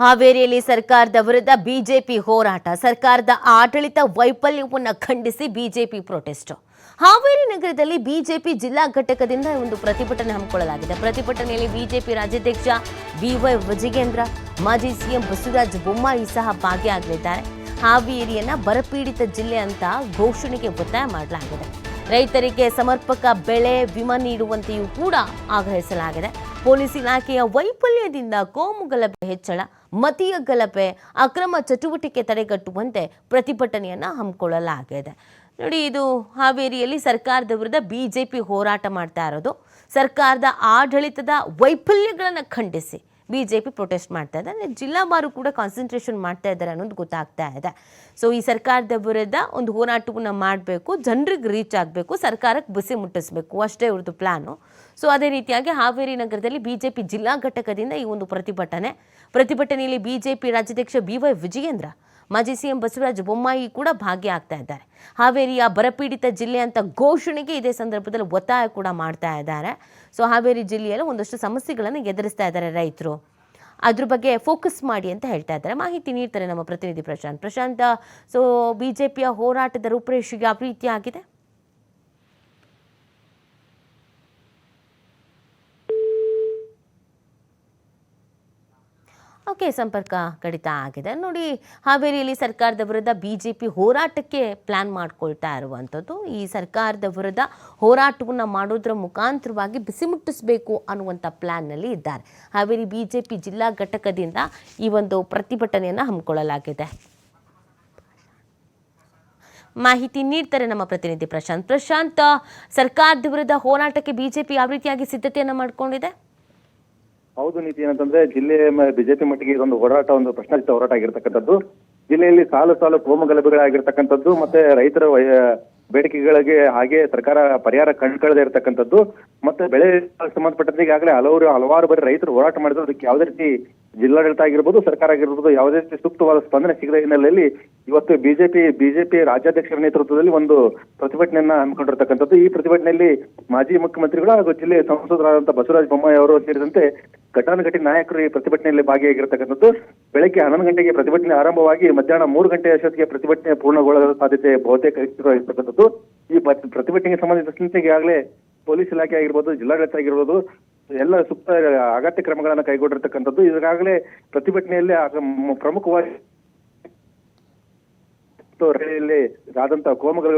ಹಾವೇರಿಯಲ್ಲಿ ಸರ್ಕಾರದ ವಿರುದ್ಧ ಬಿಜೆಪಿ ಹೋರಾಟ. ಸರ್ಕಾರದ ಆಡಳಿತ ವೈಫಲ್ಯವನ್ನು ಖಂಡಿಸಿ ಬಿಜೆಪಿ ಪ್ರೊಟೆಸ್ಟ್. ಹಾವೇರಿ ನಗರದಲ್ಲಿ ಬಿಜೆಪಿ ಜಿಲ್ಲಾ ಘಟಕದಿಂದ ಒಂದು ಪ್ರತಿಭಟನೆ ಹಮ್ಮಿಕೊಳ್ಳಲಾಗಿದೆ. ಪ್ರತಿಭಟನೆಯಲ್ಲಿ ಬಿಜೆಪಿ ರಾಜ್ಯಾಧ್ಯಕ್ಷ ಬಿವೈ ವಿಜಯೇಂದ್ರ, ಮಾಜಿ ಸಿಎಂ ಬಸವರಾಜ ಬೊಮ್ಮಾಯಿ ಸಹ ಭಾಗಿಯಾಗಲಿದ್ದಾರೆ. ಹಾವೇರಿಯನ್ನ ಬರಪೀಡಿತ ಜಿಲ್ಲೆ ಅಂತ ಘೋಷಣೆಗೆ ಒತ್ತಾಯ ಮಾಡಲಾಗಿದೆ. ರೈತರಿಗೆ ಸಮರ್ಪಕ ಬೆಳೆ ವಿಮೆ ನೀಡುವಂತೆಯೂ ಕೂಡ ಆಗ್ರಹಿಸಲಾಗಿದೆ. ಪೊಲೀಸ್ ಇಲಾಖೆಯ ವೈಫಲ್ಯದಿಂದ ಕೋಮು ಗಲಭೆ ಹೆಚ್ಚಳ, ಮತೀಯ ಗಲಭೆ, ಅಕ್ರಮ ಚಟುವಟಿಕೆ ತಡೆಗಟ್ಟುವಂತೆ ಪ್ರತಿಭಟನೆಯನ್ನು ಹಮ್ಮಿಕೊಳ್ಳಲಾಗಿದೆ. ನೋಡಿ, ಇದು ಹಾವೇರಿಯಲ್ಲಿ ಸರ್ಕಾರದ ವಿರುದ್ಧ ಬಿಜೆಪಿ ಹೋರಾಟ ಮಾಡ್ತಾ ಇರೋದು. ಸರ್ಕಾರದ ಆಡಳಿತದ ವೈಫಲ್ಯಗಳನ್ನು ಖಂಡಿಸಿ ಬಿಜೆಪಿ ಪ್ರೊಟೆಸ್ಟ್ ಮಾಡ್ತಾ ಇದೆ. ಜಿಲ್ಲಾವಾರು ಕೂಡ ಕಾನ್ಸಂಟ್ರೇಷನ್ ಮಾಡ್ತಾ ಇದ್ದಾರೆ ಅನ್ನೋದು ಗೊತ್ತಾಗ್ತಾ ಇದೆ. ಸೊ ಈ ಸರ್ಕಾರದ ವಿರುದ್ಧ ಒಂದು ಹೋರಾಟವನ್ನು ಮಾಡಬೇಕು, ಜನರಿಗೆ ರೀಚ್ ಆಗಬೇಕು, ಸರ್ಕಾರಕ್ಕೆ ಬಿಸಿ ಮುಟ್ಟಿಸಬೇಕು, ಅಷ್ಟೇ ಇವ್ರದ್ದು ಪ್ಲಾನು. ಸೊ ಅದೇ ರೀತಿಯಾಗಿ ಹಾವೇರಿ ನಗರದಲ್ಲಿ ಬಿಜೆಪಿ ಜಿಲ್ಲಾ ಘಟಕದಿಂದ ಈ ಒಂದು ಪ್ರತಿಭಟನೆಯಲ್ಲಿ ಬಿಜೆಪಿ ರಾಜ್ಯಾಧ್ಯಕ್ಷ ಬಿವೈ ವಿಜಯೇಂದ್ರ, ಮಾಜಿ ಸಿಎಂ ಬಸವರಾಜ ಬೊಮ್ಮಾಯಿ ಕೂಡ ಭಾಗಿಯಾಗ್ತಾ ಇದ್ದಾರೆ. ಹಾವೇರಿಯ ಬರಪೀಡಿತ ಜಿಲ್ಲೆ ಅಂತ ಘೋಷಣೆಗೆ ಇದೇ ಸಂದರ್ಭದಲ್ಲಿ ಒತ್ತಾಯ ಕೂಡ ಮಾಡ್ತಾ ಇದ್ದಾರೆ. ಸೊ ಹಾವೇರಿ ಜಿಲ್ಲೆಯಲ್ಲಿ ಒಂದಷ್ಟು ಸಮಸ್ಯೆಗಳನ್ನು ಎದುರಿಸ್ತಾ ಇದ್ದಾರೆ ರೈತರು. ಅದ್ರ ಬಗ್ಗೆ ಫೋಕಸ್ ಮಾಡಿ ಅಂತ ಹೇಳ್ತಾ ಇದ್ದಾರೆ. ಮಾಹಿತಿ ನೀಡ್ತಾರೆ ನಮ್ಮ ಪ್ರತಿನಿಧಿ ಪ್ರಶಾಂತ್. ಸೊ ಬಿಜೆಪಿಯ ಹೋರಾಟದ ರೂಪುರೇಷೆ ಯಾವ ರೀತಿ ಆಗಿದೆ? ಓಕೆ, ಸಂಪರ್ಕ ಕಡಿತ ಆಗಿದೆ. ನೋಡಿ, ಹಾವೇರಿಯಲ್ಲಿ ಸರ್ಕಾರದ ವಿರುದ್ಧ ಬಿಜೆಪಿ ಹೋರಾಟಕ್ಕೆ ಪ್ಲಾನ್ ಮಾಡ್ಕೊಳ್ತಾ ಇರುವಂಥದ್ದು. ಈ ಸರ್ಕಾರದ ವಿರುದ್ಧ ಹೋರಾಟವನ್ನು ಮಾಡೋದ್ರ ಮುಖಾಂತರವಾಗಿ ಬಿಸಿ ಮುಟ್ಟಿಸಬೇಕು ಅನ್ನುವಂಥ ಪ್ಲಾನ್ನಲ್ಲಿ ಇದ್ದಾರೆ. ಹಾವೇರಿ ಬಿಜೆಪಿ ಜಿಲ್ಲಾ ಘಟಕದಿಂದ ಈ ಒಂದು ಪ್ರತಿಭಟನೆಯನ್ನು ಹಮ್ಮಿಕೊಳ್ಳಲಾಗಿದೆ. ಮಾಹಿತಿ ನೀಡ್ತಾರೆ ನಮ್ಮ ಪ್ರತಿನಿಧಿ ಪ್ರಶಾಂತ್. ಸರ್ಕಾರದ ವಿರುದ್ಧ ಹೋರಾಟಕ್ಕೆ ಬಿಜೆಪಿ ಯಾವ ರೀತಿಯಾಗಿ ಸಿದ್ಧತೆಯನ್ನು ಮಾಡ್ಕೊಂಡಿದೆ? ಹೌದು ನೀತಿ, ಏನಂತಂದ್ರೆ ಜಿಲ್ಲೆಯ ಬಿಜೆಪಿ ಮಟ್ಟಿಗೆ ಇದೊಂದು ಹೋರಾಟ, ಒಂದು ಪ್ರಶ್ನಾತೀತ ಹೋರಾಟ ಆಗಿರ್ತಕ್ಕಂಥದ್ದು. ಜಿಲ್ಲೆಯಲ್ಲಿ ಸಾಲು ಕೋಮು ಗಲಭೆಗಳಾಗಿರ್ತಕ್ಕಂಥದ್ದು, ಮತ್ತೆ ರೈತರ ಬೇಡಿಕೆಗಳಿಗೆ ಹಾಗೆ ಸರ್ಕಾರ ಪರಿಹಾರ ಕಂಡುಕೊಳ್ಳದೆ ಇರತಕ್ಕಂಥದ್ದು, ಮತ್ತೆ ಬೆಳೆ ಸಂಬಂಧಪಟ್ಟಂತೆ ಈಗಾಗಲೇ ಹಲವಾರು ಬಾರಿ ರೈತರು ಹೋರಾಟ ಮಾಡಿದ್ರು. ಅದಕ್ಕೆ ಯಾವುದೇ ರೀತಿ ಜಿಲ್ಲಾಡಳಿತ ಆಗಿರ್ಬೋದು, ಸರ್ಕಾರ ಆಗಿರ್ಬೋದು, ಯಾವುದೇ ರೀತಿ ಸೂಕ್ತವಾದ ಸ್ಪಂದನೆ ಸಿಗದ ಹಿನ್ನೆಲೆಯಲ್ಲಿ ಇವತ್ತು ಬಿಜೆಪಿ ರಾಜ್ಯಾಧ್ಯಕ್ಷರ ನೇತೃತ್ವದಲ್ಲಿ ಒಂದು ಪ್ರತಿಭಟನೆಯನ್ನ ಹಮ್ಮಿಕೊಂಡಿರ್ತಕ್ಕಂಥದ್ದು. ಈ ಪ್ರತಿಭಟನೆಯಲ್ಲಿ ಮಾಜಿ ಮುಖ್ಯಮಂತ್ರಿಗಳು ಹಾಗೂ ಜಿಲ್ಲೆಯ ಸಂಸದರಾದಂತಹ ಬಸವರಾಜ ಬೊಮ್ಮಾಯಿ ಅವರು ಸೇರಿದಂತೆ ಘಟಾನುಘಟಿ ನಾಯಕರು ಈ ಪ್ರತಿಭಟನೆಯಲ್ಲಿ ಭಾಗಿಯಾಗಿರ್ತಕ್ಕಂಥದ್ದು. ಬೆಳಗ್ಗೆ 11 ಗಂಟೆಗೆ ಪ್ರತಿಭಟನೆ ಆರಂಭವಾಗಿ ಮಧ್ಯಾಹ್ನ 3 ಗಂಟೆ ಅಷ್ಟೊತ್ತಿಗೆ ಪ್ರತಿಭಟನೆ ಪೂರ್ಣಗೊಳ್ಳುವ ಸಾಧ್ಯತೆ ಬಹುತೇಕ ಇರ್ತಕ್ಕಂಥದ್ದು. ಈ ಪ್ರತಿಭಟನೆಗೆ ಸಂಬಂಧಿಸಿದಂತೆ ಈಗಾಗಲೇ ಪೊಲೀಸ್ ಇಲಾಖೆ ಆಗಿರ್ಬೋದು, ಜಿಲ್ಲಾಡಳಿತ ಆಗಿರ್ಬೋದು, ಎಲ್ಲ ಸೂಕ್ತ ಅಗತ್ಯ ಕ್ರಮಗಳನ್ನು ಕೈಗೊಂಡಿರ್ತಕ್ಕಂಥದ್ದು. ಈಗಾಗಲೇ ಪ್ರತಿಭಟನೆಯಲ್ಲಿ ಪ್ರಮುಖವಾಗಿ ಆದಂತಹ ಕೋಮುಗಳ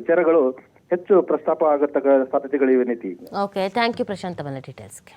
ವಿಚಾರಗಳು ಹೆಚ್ಚು ಪ್ರಸ್ತಾಪ ಆಗತಕ್ಕ ಸಾಧ್ಯತೆಗಳಿವೆ ನೀತಿ. ಓಕೆ, ಥ್ಯಾಂಕ್ ಯು ಪ್ರಶಾಂತ್ ಅವರ ಡೀಟೇಲ್ಸ್ಗೆ.